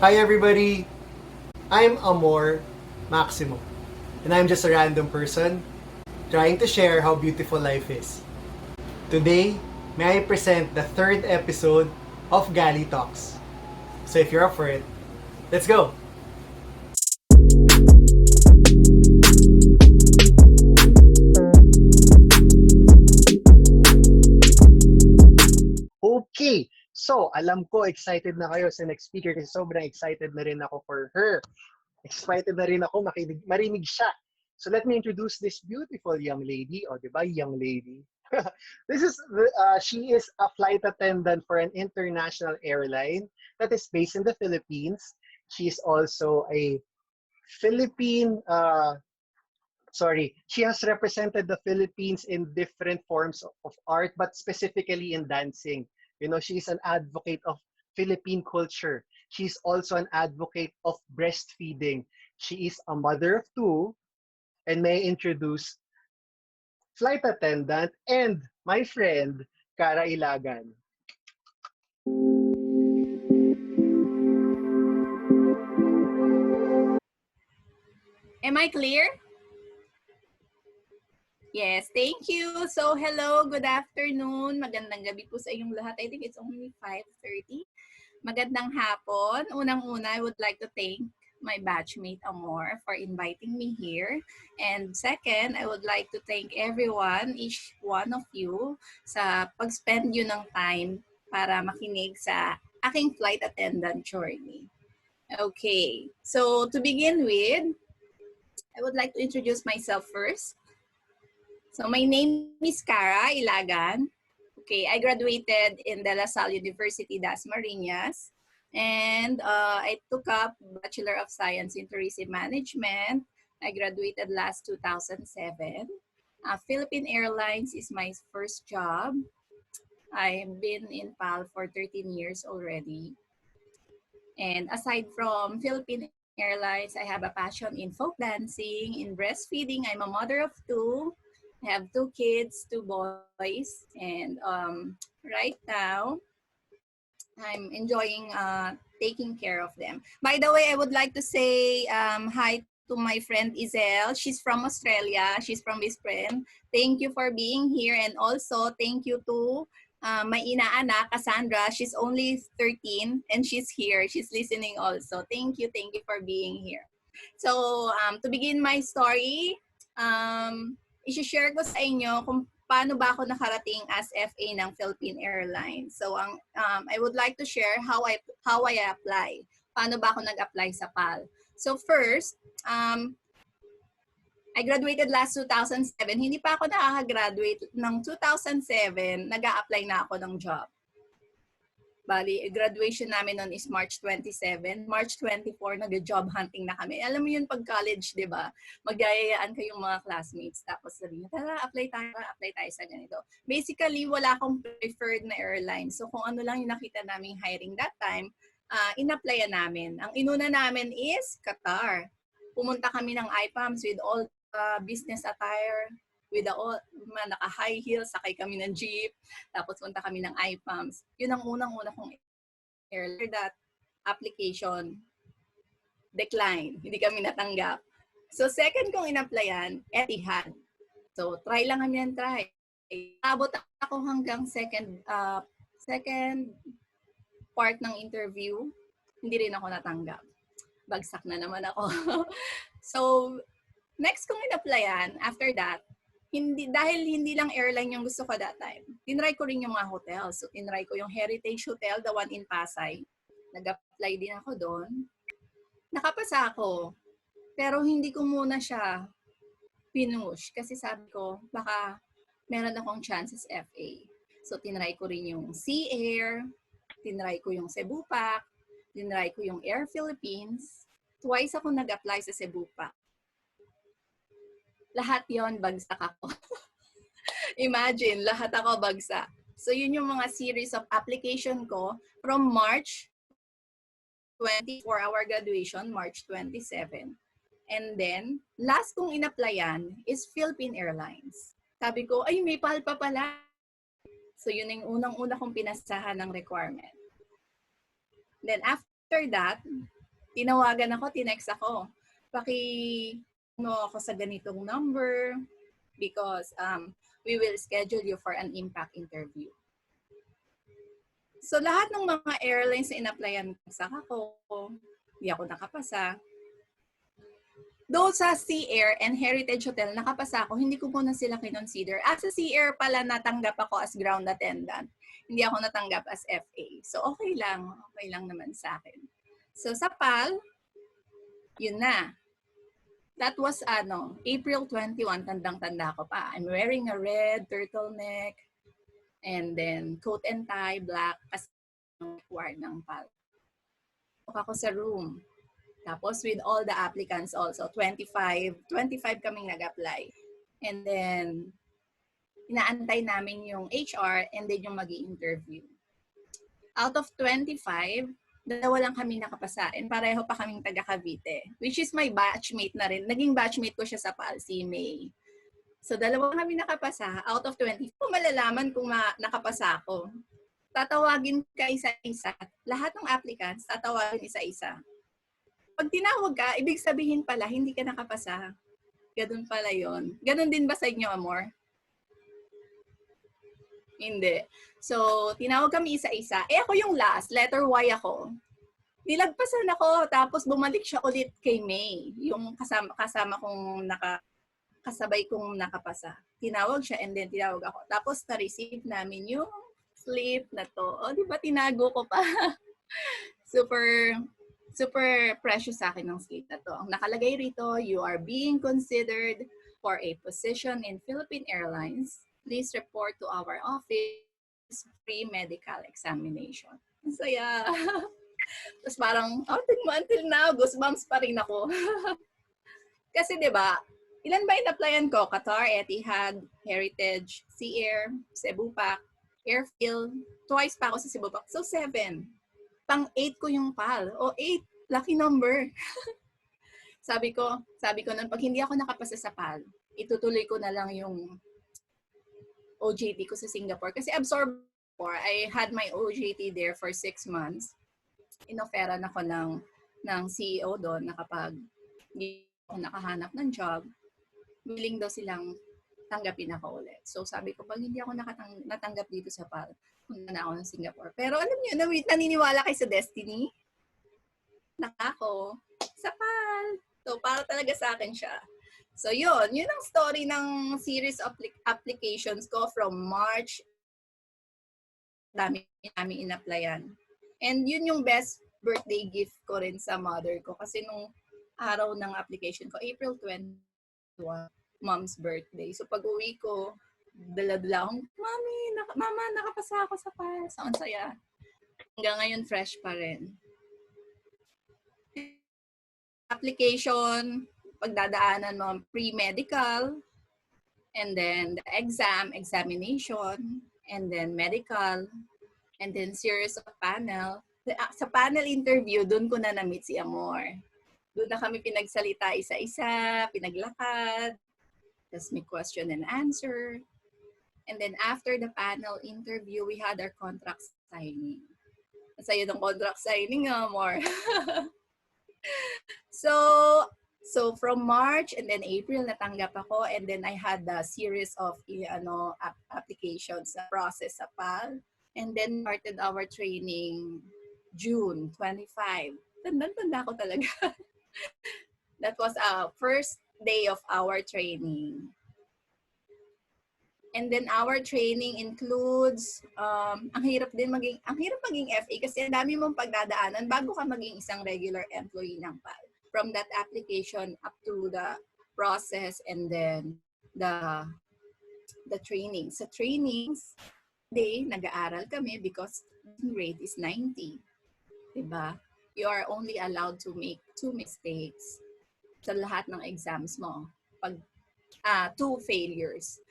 Hi everybody, I'm Amor Maximo, and I'm just a random person trying to share how beautiful life is. Today, may I present the third episode of Gali Talks. So if you're up for it, let's go! Okay, so alam ko excited na kayo sa next speaker kasi sobrang excited na rin ako for her. Excited na rin ako marinig siya. So let me introduce this beautiful young lady. O, di ba, young lady? She is a flight attendant for an international airline that is based in the Philippines. She is also a Philippine, she has represented the Philippines in different forms of art, but specifically in dancing. You know, she's an advocate of Philippine culture. She's also an advocate of breastfeeding. She is a mother of two, and may I introduce flight attendant and my friend, Cara Ilagan. Am I clear? Yes, thank you. So, hello, good afternoon. Magandang gabi po sa inyong lahat. I think it's only 5:30. Magandang hapon. Unang-una, I would like to thank my batchmate Amor for inviting me here. And second, I would like to thank everyone, each one of you, sa pag-spend yun ng time para makinig sa aking flight attendant journey. Okay, so to begin with, I would like to introduce myself first. So my name is Cara Ilagan. Okay, I graduated in De La Salle University, Dasmariñas. And I took up Bachelor of Science in Tourism Management. I graduated last 2007. Philippine Airlines is my first job. I've been in PAL for 13 years already. And aside from Philippine Airlines, I have a passion in folk dancing, in breastfeeding. I'm a mother of two. I have two kids, two boys. And right now, I'm enjoying taking care of them. By the way, I would like to say hi to my friend Isel. She's from Australia. She's from Brisbane. Thank you for being here. And also, thank you to my inaanak, Cassandra. She's only 13 and she's here. She's listening also. Thank you for being here. So, to begin my story, i-share ko sa inyo kung paano ba ako nakarating as FA ng Philippine Airlines. So, I would like to share how I apply. Paano ba ako nag-apply sa PAL? So, first, I graduated last 2007. Hindi pa ako nakaka-graduate ng 2007, nag-a-apply na ako ng job. Bali, graduation namin noon is March 27. March 24, nag-job hunting na kami. Alam mo yun, pag college, di ba? Magyayayaan kayong mga classmates. Tapos sabihin, tara, apply tayo sa ganito. Basically, wala akong preferred na airline. So, kung ano lang yung nakita naming hiring that time, in-applyan namin. Ang inuna namin is Qatar. Pumunta kami ng IPAMS with all business attire, with all, naka-high heels, sakay kami ng jeep, tapos punta kami ng IPAMS. Yun ang unang-una kong airline. That application decline. Hindi kami natanggap. So, second kong in-applyan, Etihad. So, try lang kami ng try. Abot ako hanggang second part ng interview. Hindi rin ako natanggap. Bagsak na naman ako. So, next kong in-applyan, after that, dahil hindi lang airline yung gusto ko that time, tinry ko rin yung mga hotels. So, tinry ko yung Heritage Hotel, the one in Pasay. Nag-apply din ako doon. Nakapasa ako. Pero hindi ko muna siya pinush. Kasi sabi ko, baka meron akong chances FA. So, tinry ko rin yung Sea Air, tinry ko yung Cebu Pac, tinry ko yung Air Philippines. Twice ako nag-apply sa Cebu Pac. Lahat yon bagsak ako. Imagine, lahat ako bagsak. So, yun yung mga series of application ko from March 24 our graduation, March 27. And then, last kong in-applyan is Philippine Airlines. Sabi ko, ay, may PAL pa pala. So, yun yung unang-una kong pinasahan ng requirement. Then, after that, tinawagan ako, tinext ako. Ako sa ganitong number because we will schedule you for an impact interview. So lahat ng mga airlines na in-applyan ko, hindi ako nakapasa. Though sa Sea Air and Heritage Hotel, nakapasa ako, hindi ko muna sila kinonsider. As sa Sea Air pala, natanggap ako as ground attendant. Hindi ako natanggap as FA. So okay lang naman sa akin. So sa PAL, yun na. That was April 21, tandang-tanda ko pa. I'm wearing a red turtleneck and then coat and tie, black, kasi required ng PAL. Ako sa room. Tapos with all the applicants also, 25 kaming nag-apply. And then, inaantay namin yung HR and then yung mag-i-interview. Out of 25, dalawa lang kami nakapasa and pareho pa kaming taga Cavite, which is my batchmate na rin. Naging batchmate ko siya sa PAL, si May. So, dalawa kami nakapasa out of 20. Kung malalaman kung nakapasa ako, tatawagin ka isa-isa. Lahat ng applicants, tatawagin isa-isa. Pag tinawag ka, ibig sabihin pala, hindi ka nakapasa. Ganun pala yon. Ganun din ba sa inyo, Amor? Hindi. So, tinawag kami isa-isa. Ako yung last, letter Y ako. Nilagpasan ako, tapos bumalik siya ulit kay May. Yung kasama kong kasabay kong nakapasa. Tinawag siya and then tinawag ako. Tapos na-receive namin yung slip na to. O, di ba tinago ko pa? Super precious sa akin ng slip na to. Ang nakalagay rito, you are being considered for a position in Philippine Airlines. Please report to our office free medical examination. Ang saya. Tapos parang, until now, goosebumps pa rin ako. Kasi diba, ilan ba in-applyan ko? Qatar, Etihad, Heritage, Sea Air, Cebu Pac, Airfield. Twice pa ako sa Cebu Pac. So 7. Pang-8 ko yung PAL. O 8, lucky number. sabi ko nun, pag hindi ako nakapasa sa PAL, itutuloy ko na lang yung OJT ko sa Singapore. Kasi absorb I had my OJT there for 6 months. Inoferan ako ng CEO doon na kapag hindi ako nakahanap ng job, willing daw silang tanggapin ako ulit. So sabi ko, pag hindi ako natanggap dito sa PAL, punta na ako ng Singapore. Pero alam niyo, naniniwala kayo sa destiny? Ako, sa PAL. So para talaga sa akin siya. So yun ang story ng series of applications ko from March. Dami in-applyan. And yun yung best birthday gift ko rin sa mother ko. Kasi nung araw ng application ko, April 21, mom's birthday. So pag uwi ko, dala-dala akong, Mama, nakapasa ako sa PAL. So ang saya. Hanggang ngayon, fresh pa rin. Application, pagdadaanan mo, pre-medical, and then the examination, and then medical, and then series of panel. Sa panel interview, doon ko na na-meet si Amor. Doon na kami pinagsalita isa-isa, pinaglakad, tapos may question and answer. And then after the panel interview, we had our contract signing. Sa'yo ng contract signing, Amor. So from March and then April natanggap ako, and then I had a series of applications sa process sa PAL, and then started our training June 25. Tanda ko talaga. That was our first day of our training. And then our training includes ang hirap maging FA kasi ang dami mong pagdadaanan bago ka maging isang regular employee ng PAL. From that application up to the process and then the training. Sa trainings, nag-aaral kami because rate is 90. Diba? You are only allowed to make 2 mistakes sa lahat ng exams mo. 2 failures.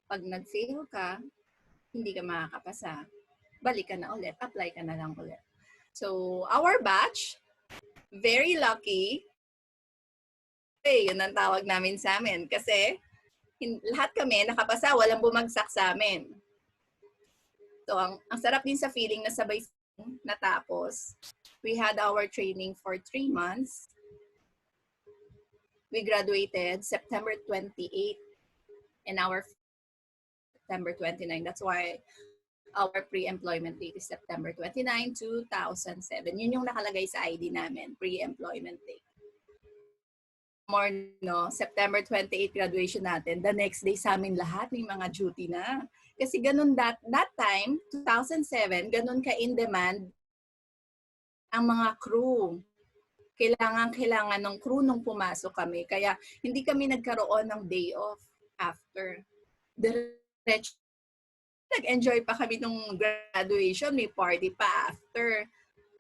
Pag nag-fail ka, hindi ka makakapasa. Balik ka na ulit. Apply ka na lang ulit. So, our batch, very lucky. Yun ang tawag namin sa amin. Kasi lahat kami nakapasa, walang bumagsak sa amin. So, ang sarap din sa feeling na sabay natapos. We had our training for 3 months. We graduated September 28 and our September 29. That's why our pre-employment date is September 29, 2007. Yun yung nakalagay sa ID namin, pre-employment date. More, no, September 28 graduation natin. The next day sa amin lahat may mga duty na. Kasi ganun that time, 2007, ganun ka in demand ang mga crew. Kailangan ng crew nung pumasok kami. Kaya hindi kami nagkaroon ng day off after. Diretso nag-enjoy pa kami nung graduation, may party pa after.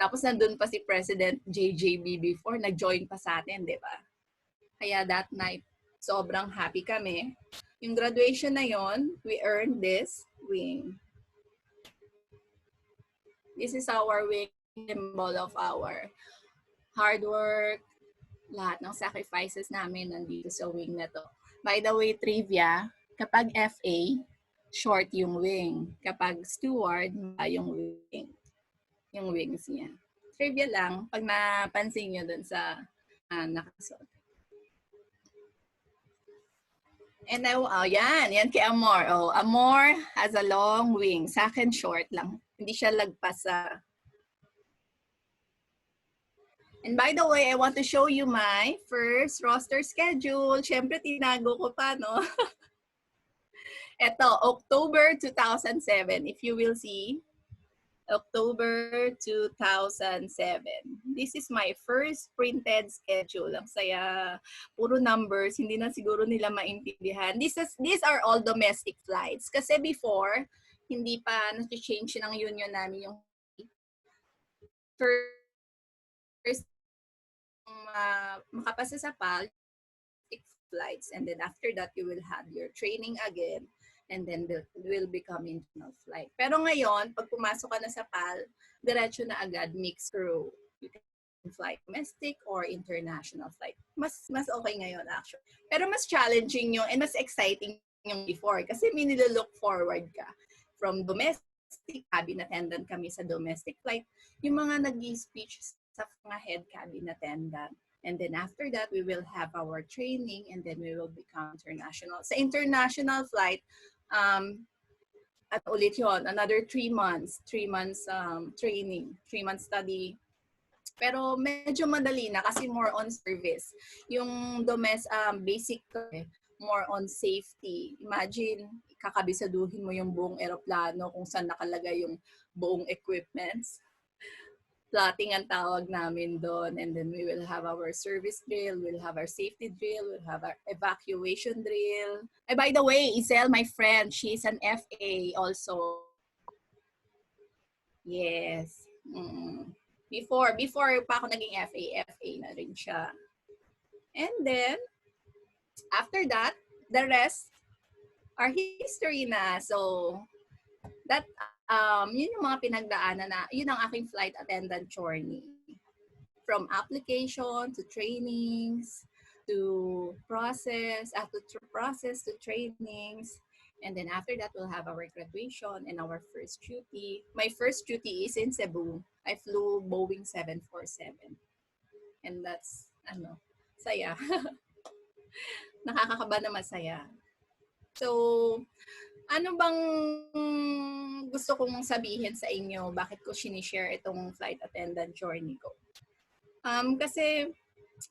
Tapos nandun pa si President JJB before, nag-join pa sa atin, di ba? Kaya that night, sobrang happy kami. Yung graduation na yon, we earned this wing. This is our wing, symbol of our hard work, lahat ng sacrifices namin nandito sa wing na to. By the way, trivia, kapag FA, short yung wing. Kapag steward, yung wing. Yung wings niya. Trivia lang, pag napansin nyo dun sa nakasuot. And now, yan kay Amor. Oh, Amor has a long wing. Sa akin, short lang. Hindi siya lagpas sa... And by the way, I want to show you my first roster schedule. Siyempre, tinago ko pa, no? Ito, October 2007. If you will see, October 2007. This is my first printed schedule. Ang saya, puro numbers, hindi na siguro nila maintindihan. These are all domestic flights. Kasi before, hindi pa na-change ng union namin yung first makapasa sa PAL, flights. And then after that, you will have your training again. And then will become internal flight. Pero ngayon, pag pumasok ka na sa PAL, diretso na agad mixed crew. You can fly domestic or international flight. Mas okay ngayon actually. Pero mas challenging yung and mas exciting yung before kasi may nilolook forward ka. From domestic, cabin attendant kami sa domestic flight. Yung mga nag-speech sa mga head cabin attendant. And then after that, we will have our training and then we will become international. Sa international flight, at ulit yun, another 3 months. 3 months training, 3 months study. Pero medyo madali na kasi more on service. Yung basic, more on safety. Imagine, kakabisaduhin mo yung buong eroplano kung saan nakalagay yung buong equipments. Plotting ang tawag namin doon. And then we will have our service drill, we'll have our safety drill, we'll have our evacuation drill. And by the way, Isel, my friend, she's an FA also. Yes. Before pa ako naging FA na rin siya. And then, after that, the rest are history na. So, that yun yung mga pinagdaanan na, yun ang aking flight attendant journey. From application to trainings, to process, to trainings. And then after that, we'll have our graduation and our first duty. My first duty is in Cebu. I flew Boeing 747. And that's, saya. Nakakakaba na masaya. So, ano bang gusto kong sabihin sa inyo? Bakit ko sinishare itong flight attendant journey ko? Kasi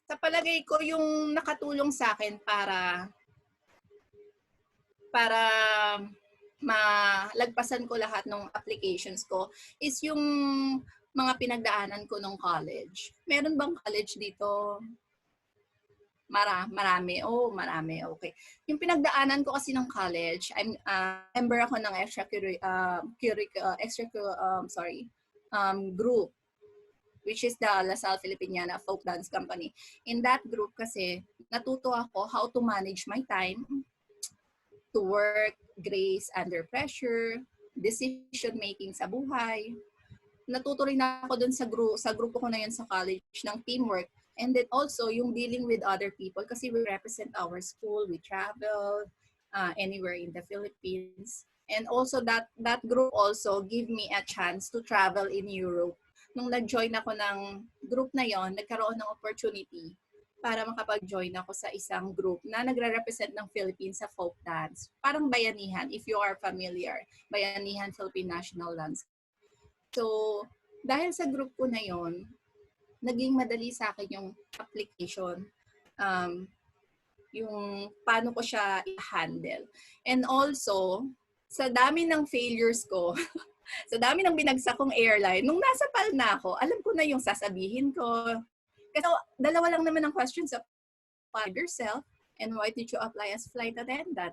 sa palagay ko yung nakatulong sa akin para malagpasan ko lahat ng applications ko is yung mga pinagdaanan ko nung college. Meron bang college dito? Marami. Oh, marami. Okay. Yung pinagdaanan ko kasi ng college, I'm member ako ng group, which is the LaSalle Filipiniana Folk Dance Company. In that group kasi, natuto ako how to manage my time, to work, grace under pressure, decision-making sa buhay. Natuto rin ako dun sa grupo ko na yun sa college ng teamwork. And then also, yung dealing with other people kasi we represent our school, we travel anywhere in the Philippines. And also that group also give me a chance to travel in Europe nung nag-join ako ng group na yon, nagkaroon ng opportunity para makapag-join ako sa isang group na nagre-represent ng Philippines sa folk dance. Parang Bayanihan, if you are familiar. Bayanihan Philippine National Dance. So, dahil sa group ko na yon, naging madali sa akin yung application. Yung paano ko siya i-handle. And also, sa dami ng failures ko, sa dami ng binagsak kong airline, nung nasa PAL na ako, alam ko na yung sasabihin ko. Kasi dalawa lang naman ang questions of yourself and why did you apply as flight attendant?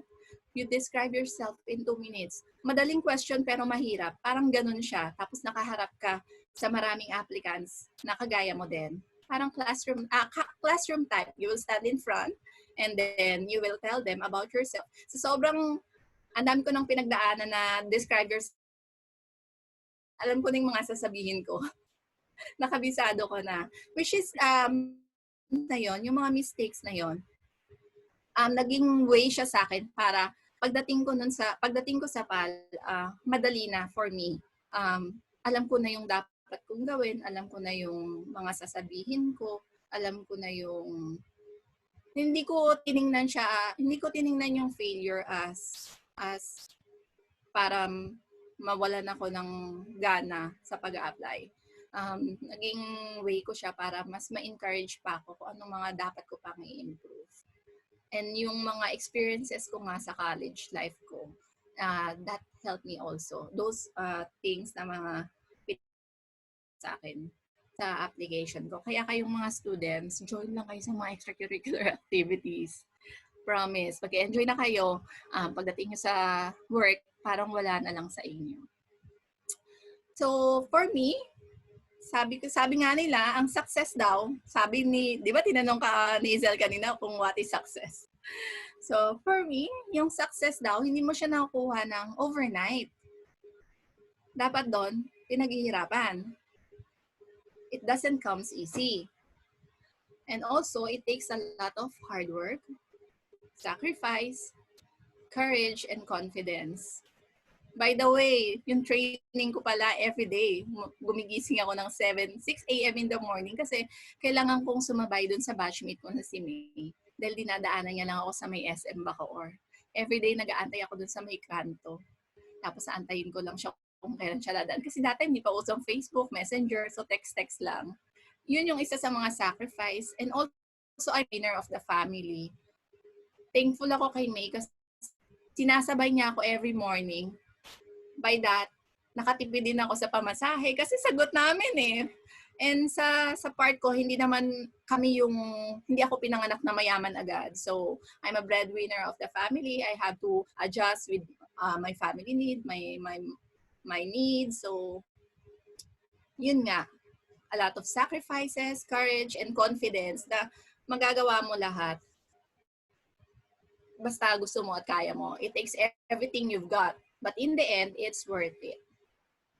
You describe yourself in 2 minutes. Madaling question pero mahirap. Parang ganun siya. Tapos nakaharap ka sa maraming applicants na kagaya mo din. Parang classroom type. You will stand in front and then you will tell them about yourself. So sobrang ang dami ko nang pinagdaanan na describe yourself. Alam ko na yung mga sasabihin ko. Nakabisado ko na. Which is, na yon, yung mga mistakes na yon, naging way siya sa akin para pagdating ko sa PAL, madali na for me. Alam ko na yung dapat kong gawin, alam ko na yung mga sasabihin ko, alam ko na yung hindi ko tiningnan yung failure as para mawalan ako ng gana sa pag-a-apply. Naging way ko siya para mas ma-encourage pa ako kung anong mga dapat ko pang i-improve. And yung mga experiences ko nga sa college life ko, that helped me also. Those things na mga sa akin sa application ko. Kaya kayong mga students, join lang kayo sa mga extracurricular activities. Promise. Pag-enjoy na kayo, pagdating nyo sa work, parang wala na lang sa inyo. So, for me, sabi nga nila, ang success daw, di ba tinanong ka ni Izel kanina kung what is success? So, for me, yung success daw, hindi mo siya nakukuha ng overnight. Dapat doon, pinaghihirapan. It doesn't come easy. And also, it takes a lot of hard work, sacrifice, courage, and confidence. By the way, yung training ko pala everyday, gumigising ako ng 6 a.m. in the morning kasi kailangan kong sumabay dun sa batchmate ko na si May. Dahil dinadaanan niya lang ako sa may SM Bacoor. Everyday nag-aantay ako dun sa may kanto. Tapos aantayin ko lang siya kung kailan siya dadaan. Kasi dati hindi pa usong Facebook, Messenger, so text-text lang. Yun yung isa sa mga sacrifice. And also, I'm winner of the family. Thankful ako kay May kasi sinasabay niya ako every morning. By that, nakatipid din ako sa pamasahe kasi sagot namin eh. And sa part ko, hindi ako pinanganak na mayaman agad. So, I'm a breadwinner of the family. I have to adjust with my family need, my needs. So, yun nga. A lot of sacrifices, courage, and confidence na magagawa mo lahat. Basta gusto mo at kaya mo. It takes everything you've got. But in the end, it's worth it.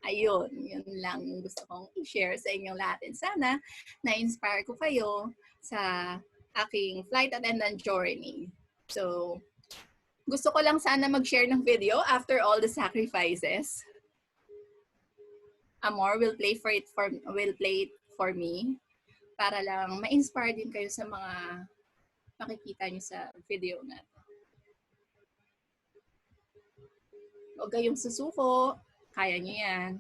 Ayun, yun lang gusto kong i-share sa inyong lahat. And sana, na-inspire ko kayo sa aking flight attendant journey. So, gusto ko lang sana mag-share ng video after all the sacrifices. Amor will play it for me para lang ma-inspire din kayo sa mga makikita nyo sa video na to. Huwag kayong susuko. Kaya nyo yan.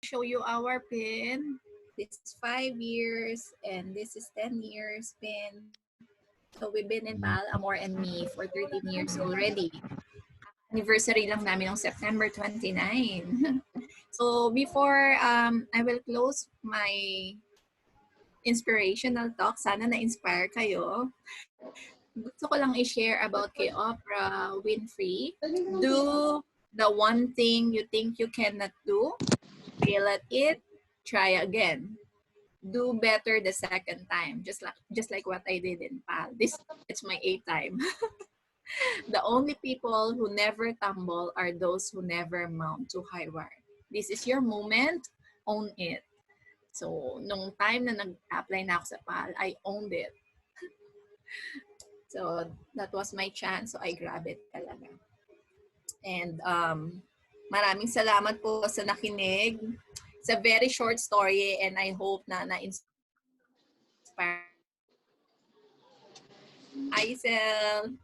show you our pin. This is 5 years and this is 10 years pin. So we've been in Pal, Amor and me for 13 years already. Anniversary lang namin ng September 29. So before I will close my inspirational talk, sana na-inspire kayo. Gusto ko lang i-share about kay Oprah Winfrey. Do the one thing you think you cannot do, fail at it, try again. Do better the second time, just like what I did in PAL. It's my 8th time. The only people who never tumble are those who never mount too high wire. This is your moment, own it. So, nung time na nag-apply na ako sa PAL, I owned it. So, that was my chance. So, I grab it talaga. And maraming salamat po sa nakinig. It's a very short story and I hope na na-inspire. Aisel.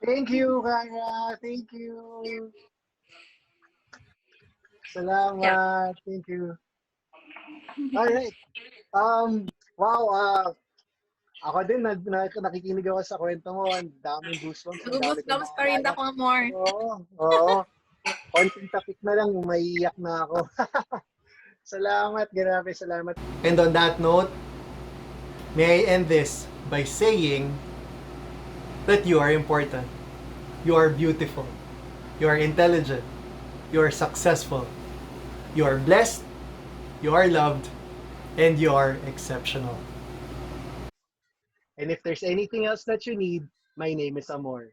Thank you, Kara. Thank you. Salamat. Yeah. Thank you. All right. Wow. Ako din, nakikinig ako sa kwento mo. Ang daming goosebumps. Ang dami ko Goosebumps pa rin naalala. ako, more. Oo. Konting tapik na lang, maiiyak na ako. Salamat, grabe, salamat. And on that note, may I end this by saying that you are important. You are beautiful. You are intelligent. You are successful. You are blessed. You are loved. And you are exceptional. And if there's anything else that you need, my name is Amor.